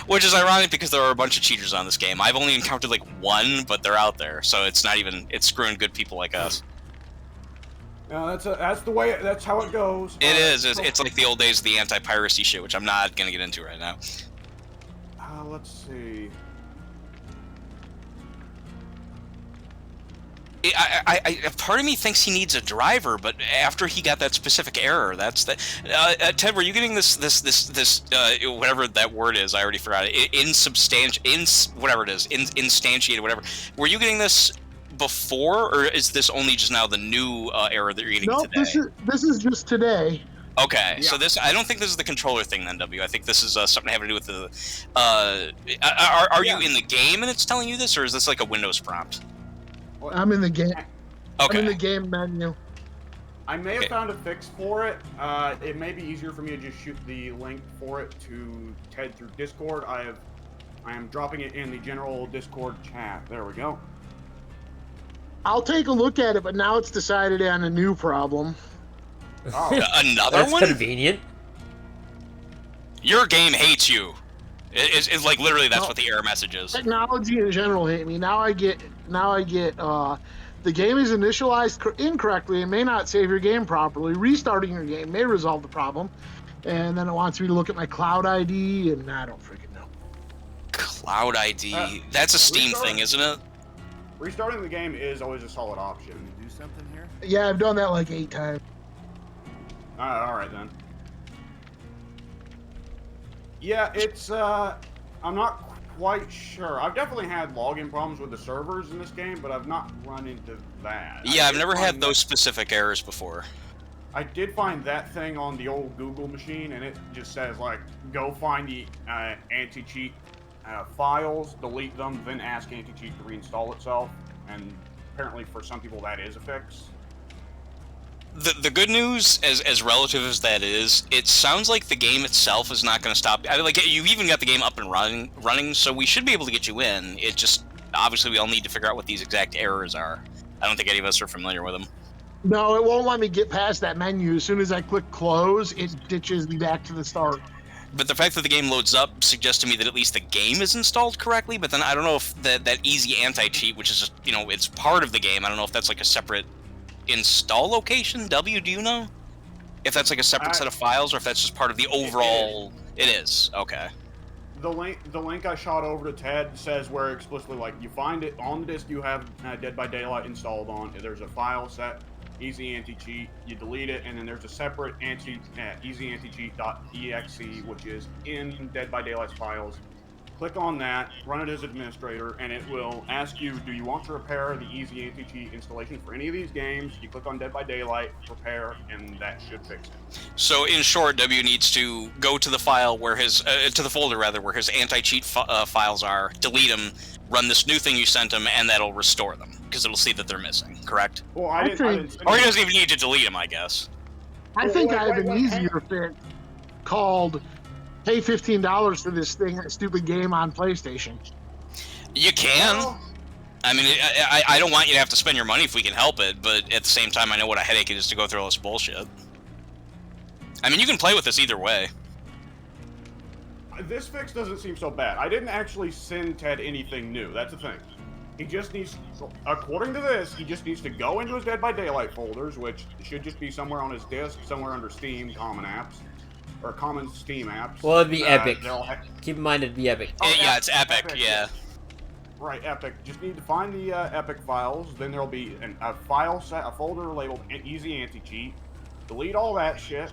Which is ironic because there are a bunch of cheaters on this game. I've only encountered like one, but they're out there, so it's not even. It's screwing good people like us. No, that's the way. That's how it goes. It is. It's like the old days of the anti-piracy shit, which I'm not gonna get into right now. Let's see. Part of me thinks he needs a driver, but after he got that specific error, that's the. Ted, were you getting this whatever that word is? I already forgot it. Whatever it is, instantiated, whatever. Were you getting this before, or is this only just now the new error that you're getting today? This is just today. Okay, so Yeah. I don't think this is the controller thing then, W. I think this is something having to do with the. Are you in the game and it's telling you this, or is this like a Windows prompt? I'm in the game. Okay. I'm in the game menu. I may have found a fix for it. It may be easier for me to just shoot the link for it to Ted through Discord. I am dropping it in the general Discord chat. There we go. I'll take a look at it, but now it's decided on a new problem. Oh, Another That's one? convenient. Your game hates you. It's like literally that's what the error message is. Technology in general hate me. Now I get the game is initialized incorrectly and may not save your game properly. Restarting your game may resolve the problem. And then it wants me to look at my cloud ID, and I don't freaking know. Cloud ID. That's a Steam thing, isn't it? Restarting the game is always a solid option. Do something here? Yeah, I've done that like 8 times. All right then. Yeah, it's I'm not quite sure. I've definitely had login problems with the servers in this game, but I've not run into that. Yeah, I've never had those specific errors before. I did find that thing on the old Google machine, and it just says like, go find the anti-cheat files, delete them, then ask anti-cheat to reinstall itself. And apparently, for some people, that is a fix. The good news, as relative as that is, it sounds like the game itself is not going to stop. I mean, like, you even got the game up and running, so we should be able to get you in. It just, obviously, we all need to figure out what these exact errors are. I don't think any of us are familiar with them. No, it won't let me get past that menu. As soon as I click close, it ditches me back to the start. But the fact that the game loads up suggests to me that at least the game is installed correctly, but then I don't know if that easy anti-cheat, which is just, you know, it's part of the game, I don't know if that's like a separate install location. W, do you know? If that's like a separate set of files, or if that's just part of the overall... It is. Okay. The link I shot over to Ted says where explicitly, like, you find it on the disk you have Dead by Daylight installed on. There's a file set, easy anti-cheat. You delete it, and then there's a separate easy anti-cheat.exe, which is in Dead by Daylight's files. Click on that, run it as administrator, and it will ask you, do you want to repair the easy anti-cheat installation for any of these games? You click on Dead by Daylight, repair, and that should fix it. So in short, W needs to go to the file where his, to the folder rather, where his anti-cheat files are, delete them, run this new thing you sent him, and that'll restore them, because it'll see that they're missing, correct? Well, I didn't Or he doesn't even need to delete them, I guess. I think I have an easier fix called pay $15 for this stupid game on PlayStation. You can. I mean, I don't want you to have to spend your money if we can help it, but at the same time, I know what a headache it is to go through all this bullshit. I mean, you can play with this either way. This fix doesn't seem so bad. I didn't actually send Ted anything new. That's the thing. He just needs, according to this, he just needs to go into his Dead by Daylight folders, which should just be somewhere on his disk, somewhere under Steam Common Apps, or Common Steam Apps. Well, it'd be Epic. They'll Keep in mind it'd be Epic. Oh, yeah, it's Epic, yeah. Right, Epic. Just need to find the Epic files. Then there'll be a file set, a folder labeled Easy Anti-Cheat. Delete all that shit.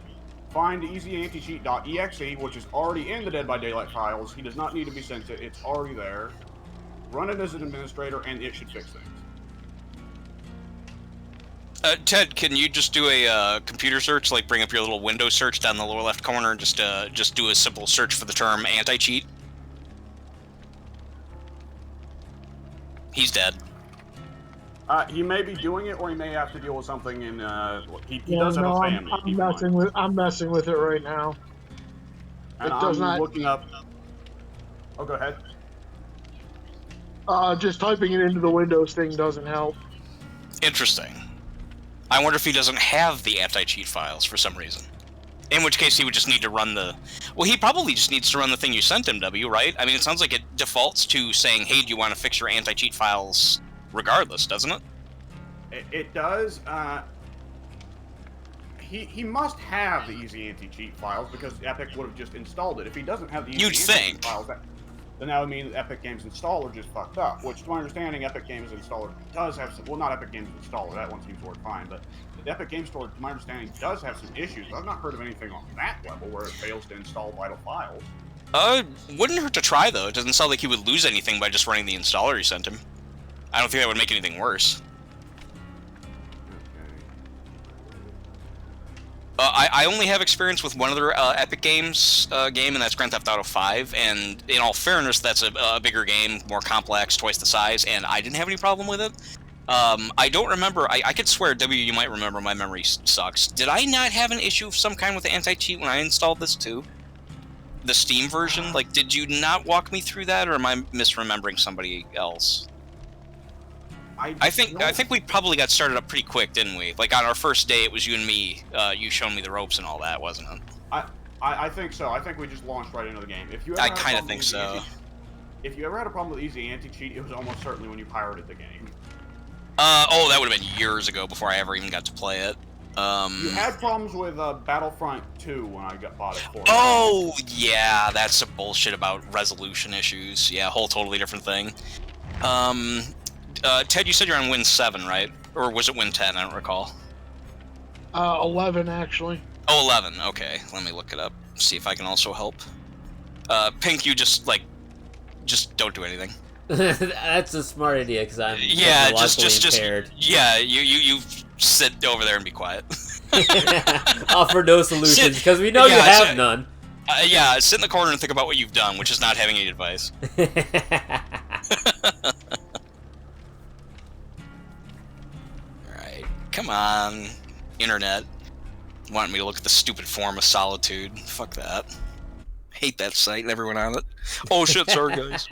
Find easyanticheat.exe, which is already in the Dead by Daylight files. He does not need to be sent it. It's already there. Run it as an administrator, and it should fix things. Ted, can you just do a computer search, like bring up your little Windows search down the lower left corner, and just do a simple search for the term anti-cheat? He's dead. He may be doing it, or he may have to deal with something in. He does have a family. I'm messing with it right now. And it does I'm not looking up. Oh, go ahead. Just typing it into the Windows thing doesn't help. Interesting. I wonder if he doesn't have the anti-cheat files for some reason. In which case he would just need to run the... Well, he probably just needs to run the thing you sent him, W, right? I mean, it sounds like it defaults to saying, hey, do you want to fix your anti-cheat files regardless, doesn't it? It does. He must have the easy anti-cheat files because Epic would have just installed it. If he doesn't have the easy anti-cheat files, then that would mean that Epic Games Installer just fucked up. Which, to my understanding, Epic Games Installer does have some... Well, not Epic Games Installer. That one seems to work fine. But the Epic Games Store, to my understanding, does have some issues. I've not heard of anything on that level where it fails to install vital files. Wouldn't hurt to try, though. It doesn't sound like he would lose anything by just running the installer you sent him. I don't think that would make anything worse. I only have experience with one other Epic Games game, and that's Grand Theft Auto 5, and in all fairness, that's a bigger game, more complex, twice the size, and I didn't have any problem with it. I don't remember. I could swear, W, you might remember. My memory sucks. Did I not have an issue of some kind with the anti-cheat when I installed this too? The Steam version? Like, did you not walk me through that, or am I misremembering somebody else? I think we probably got started up pretty quick, didn't we? Like, on our first day, it was you and me. You showing me the ropes and all that, wasn't it? I think so. I think we just launched right into the game. If you ever I had a kind of problem think with so. If you ever had a problem with easy anti-cheat, it was almost certainly when you pirated the game. Oh, that would have been years ago before I ever even got to play it. You had problems with Battlefront 2 when I bought it for you. Oh, yeah, that's some bullshit about resolution issues. Yeah, whole totally different thing. Ted, you said you're on Win 7, right? Or was it Win 10? I don't recall. 11, actually. Oh, 11. Okay, let me look it up. See if I can also help. Pink, you just don't do anything. That's a smart idea because I'm Yeah, just impaired. yeah. You sit over there and be quiet. Offer no solutions because we know you have none. Yeah, sit in the corner and think about what you've done, which is not having any advice. Alright, come on, internet. Want me to look at the stupid form of solitude? Fuck that. Hate that site and everyone on it. Oh shit, sorry guys.